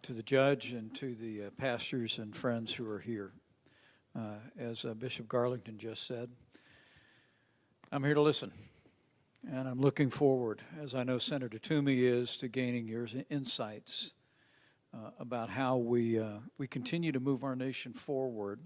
to the judge and to the pastors and friends who are here. As Bishop Garlington just said, I'm here to listen, and I'm looking forward, as I know Senator Toomey is, to gaining your insights about how we continue to move our nation forward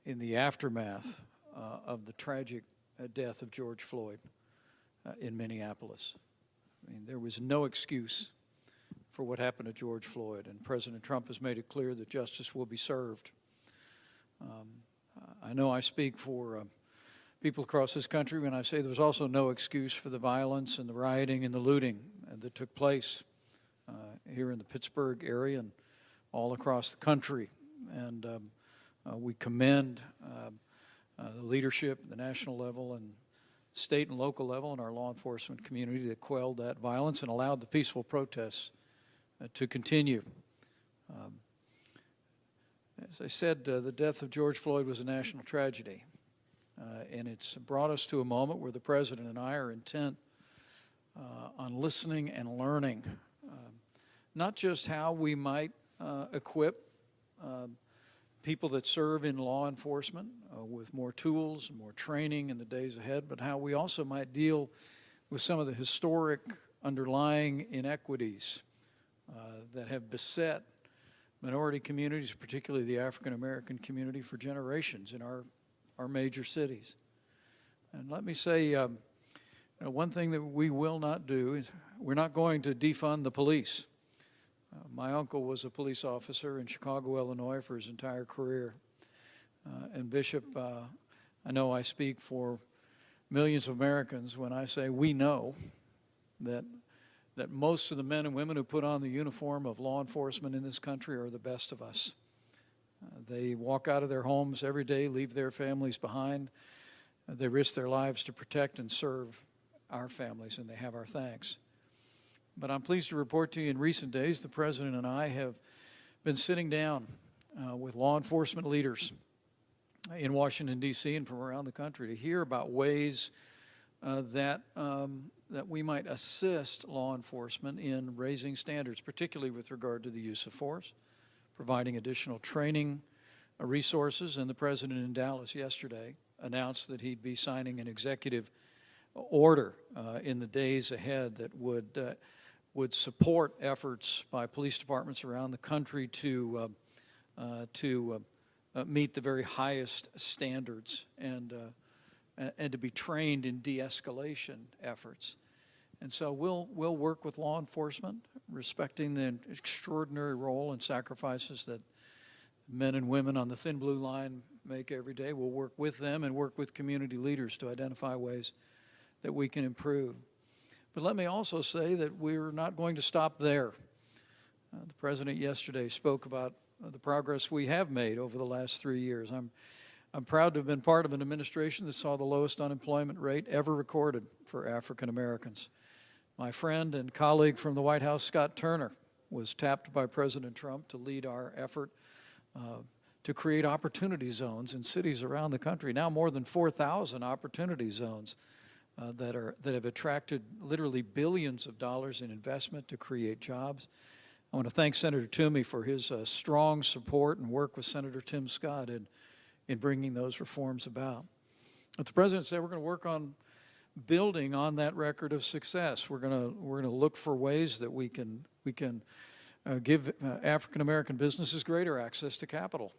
in the aftermath of the tragic death of George Floyd in Minneapolis. I mean, there was no excuse for what happened to George Floyd, and President Trump has made it clear that justice will be served. I know I speak for people across this country when I say there was also no excuse for the violence and the rioting and the looting that took place here in the Pittsburgh area and all across the country. And we commend the leadership at the national level and state and local level and our law enforcement community that quelled that violence and allowed the peaceful protests to continue. As I said, the death of George Floyd was a national tragedy, and it's brought us to a moment where the President and I are intent on listening and learning, not just how we might equip people that serve in law enforcement with more tools and more training in the days ahead, but how we also might deal with some of the historic underlying inequities that have beset minority communities, particularly the African American community, for generations in our major cities. And let me say, one thing that we will not do is we're not going to defund the police. My uncle was a police officer in Chicago, Illinois for his entire career. And Bishop, I know I speak for millions of Americans when I say we know that most of the men and women who put on the uniform of law enforcement in this country are the best of us. They walk out of their homes every day, leave their families behind. They risk their lives to protect and serve our families, and they have our thanks. But I'm pleased to report to you in recent days, the President and I have been sitting down with law enforcement leaders in Washington, D.C. and from around the country to hear about ways that we might assist law enforcement in raising standards, particularly with regard to the use of force, providing additional training resources. And the President in Dallas yesterday announced that he'd be signing an executive order in the days ahead that would support efforts by police departments around the country to meet the very highest standards and to be trained in de-escalation efforts. And so we'll work with law enforcement, respecting the extraordinary role and sacrifices that men and women on the thin blue line make every day. We'll work with them and work with community leaders to identify ways that we can improve. But let me also say that we're not going to stop there. The President yesterday spoke about the progress we have made over the last 3 years. I'm proud to have been part of an administration that saw the lowest unemployment rate ever recorded for African Americans. My friend and colleague from the White House, Scott Turner, was tapped by President Trump to lead our effort to create opportunity zones in cities around the country. Now more than 4,000 opportunity zones that have attracted literally billions of dollars in investment to create jobs. I want to thank Senator Toomey for his strong support and work with Senator Tim Scott in bringing those reforms about. But the President said we're going to work on building on that record of success. We're going to look for ways that we can give African American businesses greater access to capital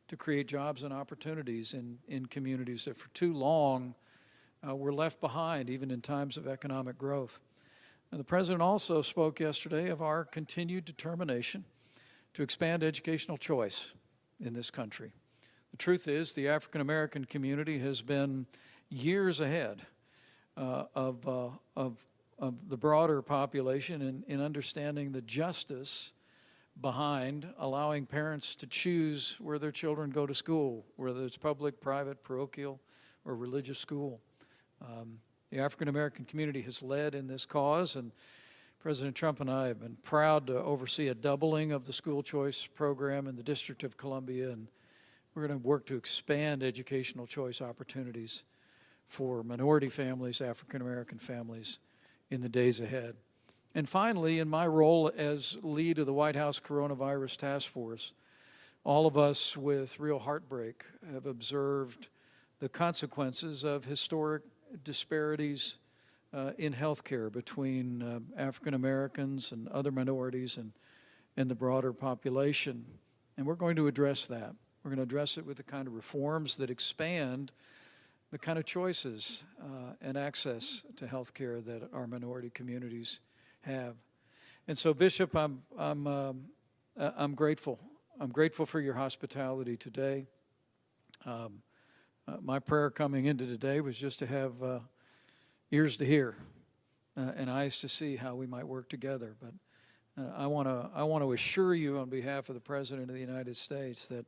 to create jobs and opportunities in communities that for too long were left behind, even in times of economic growth. And the President also spoke yesterday of our continued determination to expand educational choice in this country. The truth is, the African American community has been years ahead of the broader population in understanding the justice behind allowing parents to choose where their children go to school, whether it's public, private, parochial, or religious school. The African American community has led in this cause, and President Trump and I have been proud to oversee a doubling of the school choice program in the District of Columbia, and we're going to work to expand educational choice opportunities for minority families, African American families in the days ahead. And finally, in my role as lead of the White House Coronavirus Task Force, all of us with real heartbreak have observed the consequences of historic disparities in healthcare between African Americans and other minorities and the broader population. And we're going to address that. We're going to address it with the kind of reforms that expand the kind of choices and access to healthcare that our minority communities have. And so, Bishop, I'm grateful. I'm grateful for your hospitality today. My prayer coming into today was just to have ears to hear and eyes to see how we might work together. But I want to assure you on behalf of the President of the United States that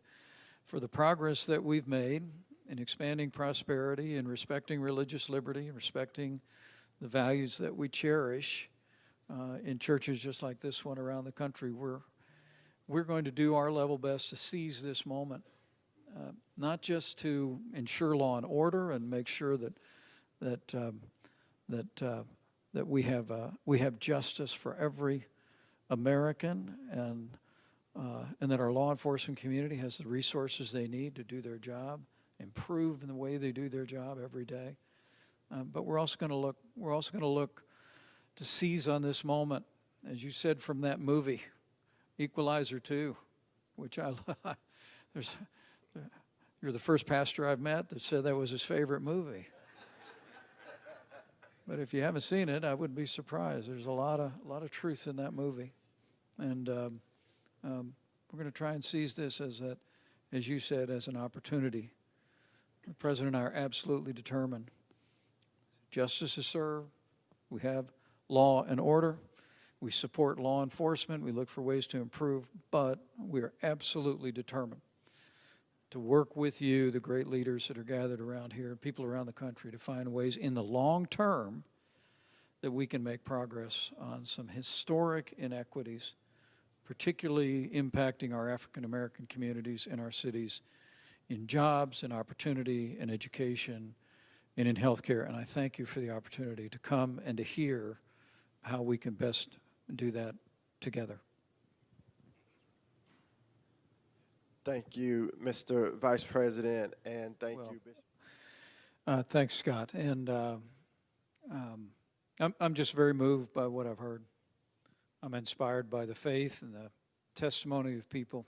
for the progress that we've made in expanding prosperity and respecting religious liberty and respecting the values that we cherish in churches just like this one around the country, we're going to do our level best to seize this moment, not just to ensure law and order and make sure that we have justice for every American, and that our law enforcement community has the resources they need to do their job, improve in the way they do their job every day. But we're also going to look to seize on this moment, as you said from that movie, Equalizer 2, which I love. You're the first pastor I've met that said that was his favorite movie. But if you haven't seen it, I wouldn't be surprised. There's a lot of truth in that movie, and we're going to try and seize this as you said, as an opportunity. The President and I are absolutely determined. Justice is served. We have law and order. We support law enforcement. We look for ways to improve, but we are absolutely determined to work with you, the great leaders that are gathered around here, people around the country, to find ways in the long term that we can make progress on some historic inequities, particularly impacting our African American communities in our cities, in jobs and opportunity and education and in healthcare. And I thank you for the opportunity to come and to hear how we can best do that together. Thank you, Mr. Vice President, and thank you, Bishop. Thanks, Scott. And I'm just very moved by what I've heard. I'm inspired by the faith and the testimony of people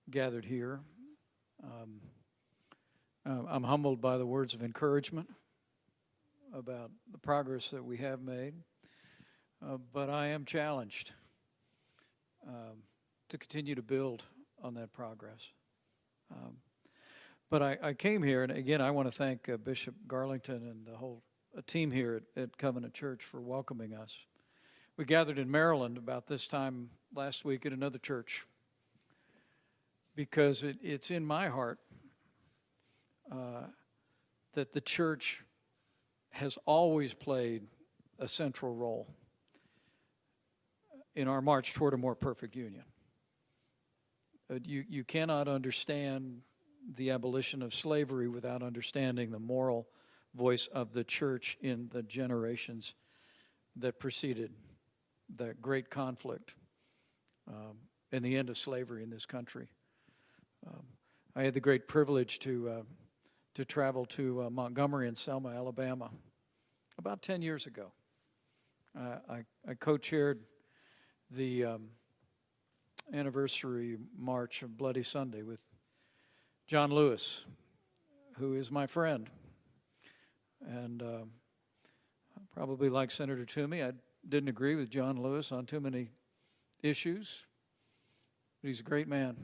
gathered here. I'm humbled by the words of encouragement about the progress that we have made, but I am challenged to continue to build on that progress. But I came here, and again, I want to thank Bishop Garlington and the whole team here at Covenant Church for welcoming us. We gathered in Maryland about this time last week at another church because it's in my heart that the church has always played a central role in our march toward a more perfect union. You cannot understand the abolition of slavery without understanding the moral voice of the church in the generations that preceded that great conflict and the end of slavery in this country. I had the great privilege to travel to Montgomery and Selma, Alabama, about 10 years ago. I co-chaired the anniversary march of Bloody Sunday with John Lewis, who is my friend. And probably like Senator Toomey, I didn't agree with John Lewis on too many issues, but he's a great man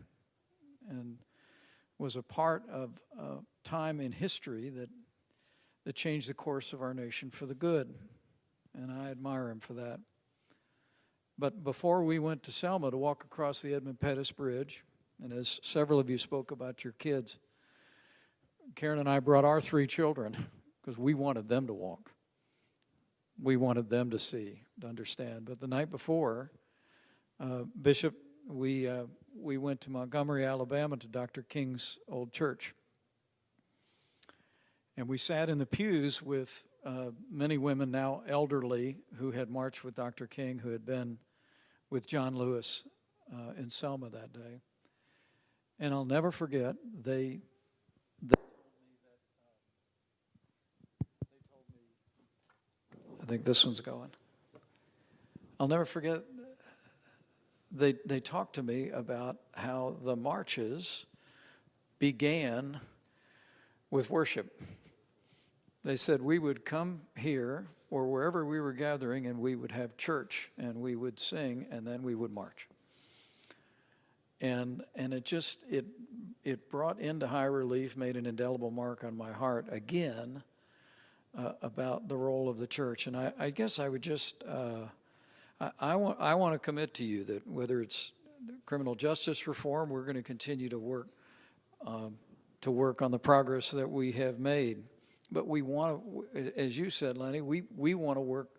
and was a part of a time in history that changed the course of our nation for the good, and I admire him for that. But before we went to Selma to walk across the Edmund Pettus Bridge, and as several of you spoke about your kids, Karen and I brought our 3 children because we wanted them to walk. We wanted them to see, to understand. But the night before, Bishop, we went to Montgomery, Alabama, to Dr. King's old church. And we sat in the pews with many women now elderly who had marched with Dr. King, who had been with John Lewis in Selma that day. And I'll never forget, they told me, I think this one's going. I'll never forget, they talked to me about how the marches began with worship. They said we would come here or wherever we were gathering and we would have church and we would sing and then we would march. And it brought into high relief, made an indelible mark on my heart again about the role of the church. And I guess I would just, I want to commit to you that whether it's criminal justice reform, we're going to continue to work on the progress that we have made. But we want to, as you said, Lenny, we want to work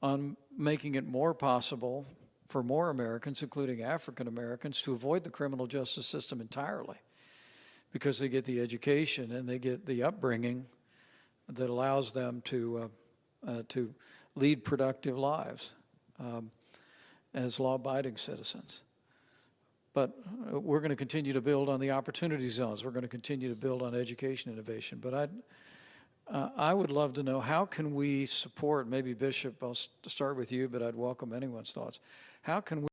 on making it more possible for more Americans, including African Americans, to avoid the criminal justice system entirely, because they get the education and they get the upbringing that allows them to lead productive lives as law-abiding citizens. But we're going to continue to build on the opportunity zones. We're going to continue to build on education innovation. But I would love to know, how can we support, maybe Bishop, I'll start with you, but I'd welcome anyone's thoughts. How can we